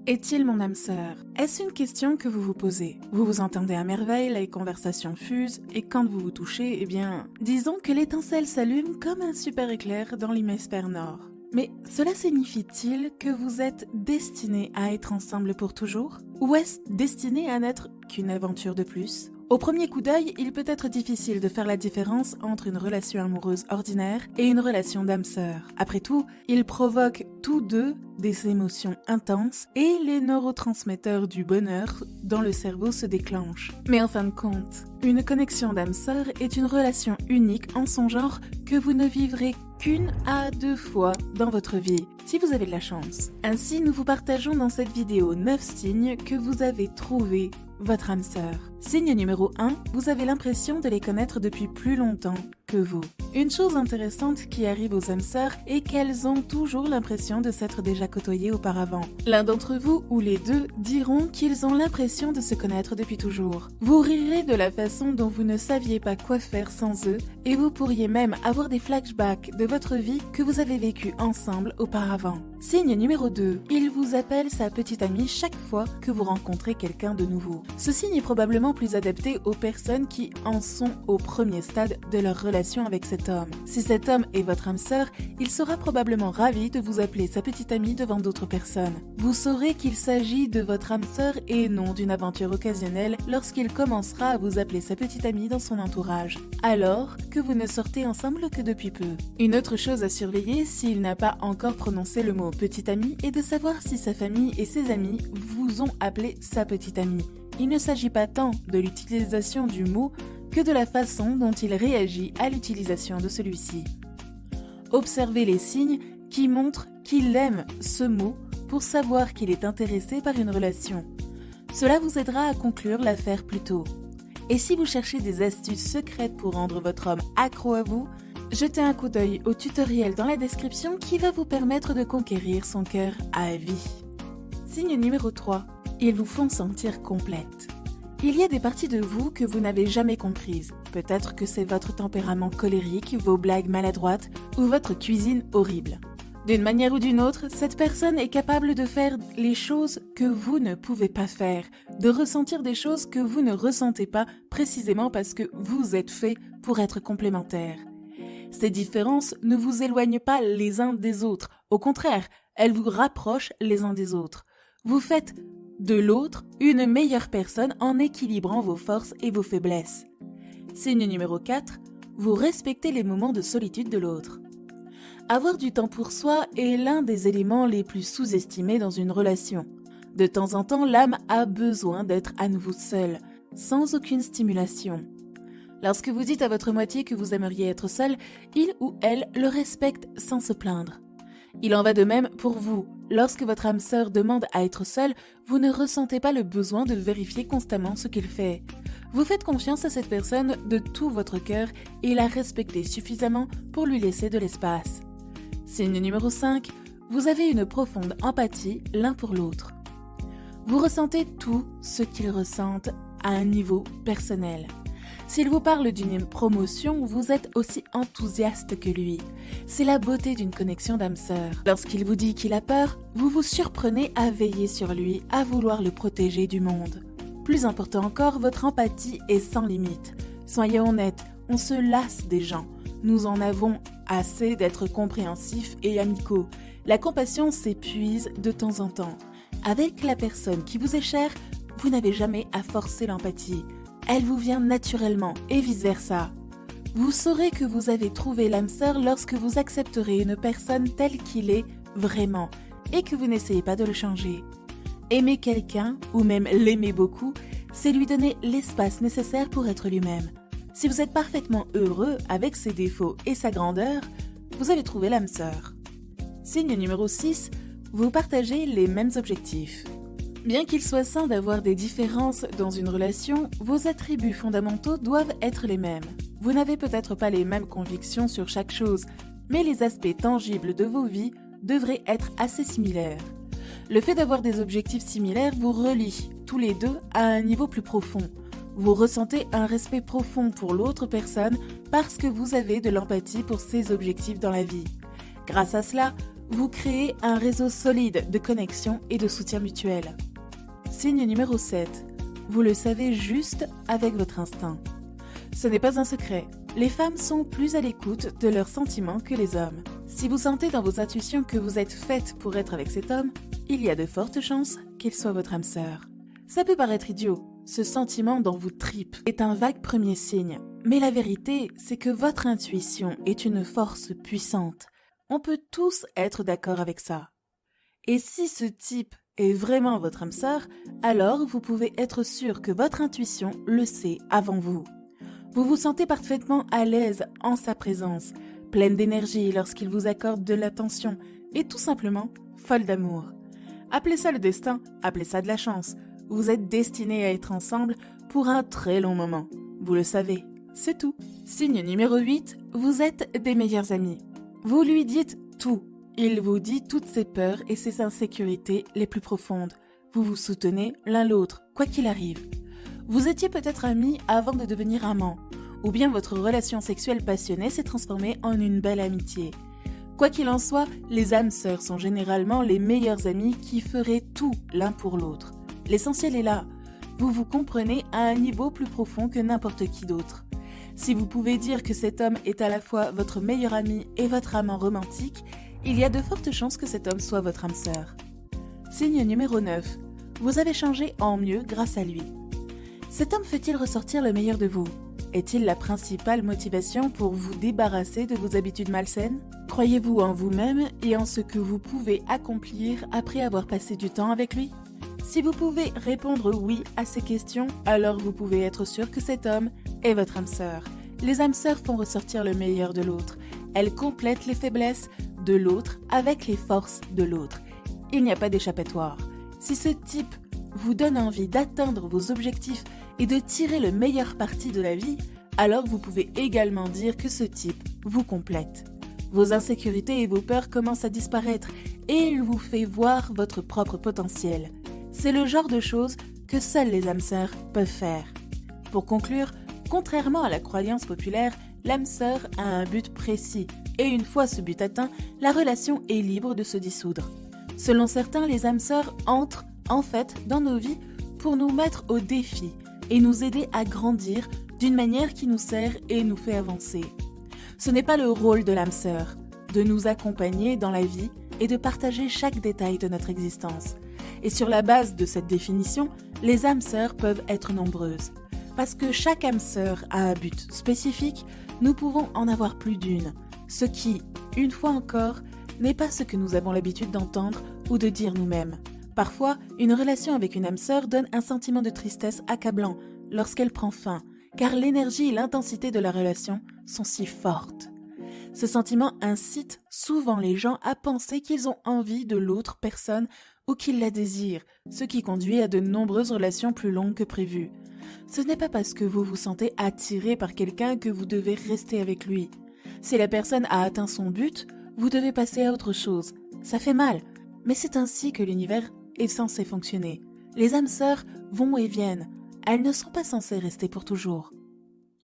Est-il mon âme sœur? Est-ce une question que vous vous posez? Vous vous entendez à merveille, les conversations fusent, et quand vous vous touchez, disons que l'étincelle s'allume comme un super éclair dans l'hémisphère nord. Mais cela signifie-t-il que vous êtes destinés à être ensemble pour toujours? Ou est-ce destiné à n'être qu'une aventure de plus? Au premier coup d'œil, il peut être difficile de faire la différence entre une relation amoureuse ordinaire et une relation d'âme sœur. Après tout, ils provoquent tous deux des émotions intenses et les neurotransmetteurs du bonheur dans le cerveau se déclenchent. Mais en fin de compte, une connexion d'âme sœur est une relation unique en son genre que vous ne vivrez qu'une à 2 fois dans votre vie, si vous avez de la chance. Ainsi, nous vous partageons dans cette vidéo 9 signes que vous avez trouvés votre âme sœur. Signe numéro 1, vous avez l'impression de les connaître depuis plus longtemps que vous. Une chose intéressante qui arrive aux âmes sœurs est qu'elles ont toujours l'impression de s'être déjà côtoyées auparavant. L'un d'entre vous ou les deux diront qu'ils ont l'impression de se connaître depuis toujours. Vous rirez de la façon dont vous ne saviez pas quoi faire sans eux et vous pourriez même avoir des flashbacks de votre vie que vous avez vécu ensemble auparavant. Signe numéro 2, il vous appelle sa petite amie chaque fois que vous rencontrez quelqu'un de nouveau. Ce signe est probablement plus adapté aux personnes qui en sont au premier stade de leur relation avec cet homme. Si cet homme est votre âme sœur, il sera probablement ravi de vous appeler sa petite amie devant d'autres personnes. Vous saurez qu'il s'agit de votre âme sœur et non d'une aventure occasionnelle lorsqu'il commencera à vous appeler sa petite amie dans son entourage, alors que vous ne sortez ensemble que depuis peu. Une autre chose à surveiller s'il n'a pas encore prononcé le mot petite amie est de savoir si sa famille et ses amis vous ont appelé sa petite amie. Il ne s'agit pas tant de l'utilisation du mot que de la façon dont il réagit à l'utilisation de celui-ci. Observez les signes qui montrent qu'il aime ce mot pour savoir qu'il est intéressé par une relation. Cela vous aidera à conclure l'affaire plus tôt. Et si vous cherchez des astuces secrètes pour rendre votre homme accro à vous, jetez un coup d'œil au tutoriel dans la description qui va vous permettre de conquérir son cœur à vie. Signe numéro 3. Ils vous font sentir complète. Il y a des parties de vous que vous n'avez jamais comprises. Peut-être que c'est votre tempérament colérique, vos blagues maladroites ou votre cuisine horrible. D'une manière ou d'une autre, cette personne est capable de faire les choses que vous ne pouvez pas faire, de ressentir des choses que vous ne ressentez pas précisément parce que vous êtes fait pour être complémentaires. Ces différences ne vous éloignent pas les uns des autres. Au contraire, elles vous rapprochent les uns des autres. Vous faites de l'autre une meilleure personne en équilibrant vos forces et vos faiblesses. Signe numéro 4, vous respectez les moments de solitude de l'autre. Avoir du temps pour soi est l'un des éléments les plus sous-estimés dans une relation. De temps en temps, l'âme a besoin d'être à nouveau seule, sans aucune stimulation. Lorsque vous dites à votre moitié que vous aimeriez être seul, il ou elle le respecte sans se plaindre. Il en va de même pour vous. Lorsque votre âme sœur demande à être seule, vous ne ressentez pas le besoin de vérifier constamment ce qu'il fait. Vous faites confiance à cette personne de tout votre cœur et la respectez suffisamment pour lui laisser de l'espace. Signe numéro 5, vous avez une profonde empathie l'un pour l'autre. Vous ressentez tout ce qu'ils ressentent à un niveau personnel. S'il vous parle d'une promotion, vous êtes aussi enthousiaste que lui. C'est la beauté d'une connexion d'âme sœur. Lorsqu'il vous dit qu'il a peur, vous vous surprenez à veiller sur lui, à vouloir le protéger du monde. Plus important encore, votre empathie est sans limite. Soyons honnêtes, on se lasse des gens. Nous en avons assez d'être compréhensifs et amicaux. La compassion s'épuise de temps en temps. Avec la personne qui vous est chère, vous n'avez jamais à forcer l'empathie. Elle vous vient naturellement et vice-versa. Vous saurez que vous avez trouvé l'âme sœur lorsque vous accepterez une personne telle qu'il est vraiment et que vous n'essayez pas de le changer. Aimer quelqu'un, ou même l'aimer beaucoup, c'est lui donner l'espace nécessaire pour être lui-même. Si vous êtes parfaitement heureux avec ses défauts et sa grandeur, vous avez trouvé l'âme sœur. Signe numéro 6, vous partagez les mêmes objectifs. Bien qu'il soit sain d'avoir des différences dans une relation, vos attributs fondamentaux doivent être les mêmes. Vous n'avez peut-être pas les mêmes convictions sur chaque chose, mais les aspects tangibles de vos vies devraient être assez similaires. Le fait d'avoir des objectifs similaires vous relie, tous les deux, à un niveau plus profond. Vous ressentez un respect profond pour l'autre personne parce que vous avez de l'empathie pour ses objectifs dans la vie. Grâce à cela, vous créez un réseau solide de connexion et de soutien mutuel. Signe numéro 7. Vous le savez juste avec votre instinct. Ce n'est pas un secret, les femmes sont plus à l'écoute de leurs sentiments que les hommes. Si vous sentez dans vos intuitions que vous êtes faite pour être avec cet homme, il y a de fortes chances qu'il soit votre âme sœur. Ça peut paraître idiot, ce sentiment dans vous tripe est un vague premier signe. Mais la vérité, c'est que votre intuition est une force puissante. On peut tous être d'accord avec ça. Et si ce type est vraiment votre âme sœur, alors vous pouvez être sûr que votre intuition le sait avant vous. Vous vous sentez parfaitement à l'aise en sa présence, pleine d'énergie lorsqu'il vous accorde de l'attention et tout simplement folle d'amour. Appelez ça le destin, appelez ça de la chance. Vous êtes destinés à être ensemble pour un très long moment. Vous le savez, c'est tout. Signe numéro 8, vous êtes des meilleurs amis. Vous lui dites tout. Il vous dit toutes ses peurs et ses insécurités les plus profondes. Vous vous soutenez l'un l'autre, quoi qu'il arrive. Vous étiez peut-être amis avant de devenir amants, ou bien votre relation sexuelle passionnée s'est transformée en une belle amitié. Quoi qu'il en soit, les âmes sœurs sont généralement les meilleurs amis qui feraient tout l'un pour l'autre. L'essentiel est là. Vous vous comprenez à un niveau plus profond que n'importe qui d'autre. Si vous pouvez dire que cet homme est à la fois votre meilleur ami et votre amant romantique, il y a de fortes chances que cet homme soit votre âme sœur. Signe numéro 9. Vous avez changé en mieux grâce à lui. Cet homme fait-il ressortir le meilleur de vous? Est-il la principale motivation pour vous débarrasser de vos habitudes malsaines? Croyez-vous en vous-même et en ce que vous pouvez accomplir après avoir passé du temps avec lui? Si vous pouvez répondre oui à ces questions, alors vous pouvez être sûr que cet homme est votre âme sœur. Les âmes sœurs font ressortir le meilleur de l'autre. Elles complètent les faiblesses de l'autre avec les forces de l'autre. Il n'y a pas d'échappatoire. Si ce type vous donne envie d'atteindre vos objectifs et de tirer le meilleur parti de la vie, alors vous pouvez également dire que ce type vous complète. Vos insécurités et vos peurs commencent à disparaître et il vous fait voir votre propre potentiel. C'est le genre de choses que seules les âmes sœurs peuvent faire. Pour conclure, contrairement à la croyance populaire, l'âme sœur a un but précis et une fois ce but atteint, la relation est libre de se dissoudre. Selon certains, les âmes sœurs entrent en fait dans nos vies pour nous mettre au défi et nous aider à grandir d'une manière qui nous sert et nous fait avancer. Ce n'est pas le rôle de l'âme sœur de nous accompagner dans la vie et de partager chaque détail de notre existence. Et sur la base de cette définition, les âmes sœurs peuvent être nombreuses. Parce que chaque âme sœur a un but spécifique, nous pouvons en avoir plus d'une. Ce qui, une fois encore, n'est pas ce que nous avons l'habitude d'entendre ou de dire nous-mêmes. Parfois, une relation avec une âme sœur donne un sentiment de tristesse accablant lorsqu'elle prend fin, car l'énergie et l'intensité de la relation sont si fortes. Ce sentiment incite souvent les gens à penser qu'ils ont envie de l'autre personne ou qu'ils la désirent, ce qui conduit à de nombreuses relations plus longues que prévu. Ce n'est pas parce que vous vous sentez attiré par quelqu'un que vous devez rester avec lui. Si la personne a atteint son but, vous devez passer à autre chose. Ça fait mal, mais c'est ainsi que l'univers est censé fonctionner. Les âmes sœurs vont et viennent. Elles ne sont pas censées rester pour toujours.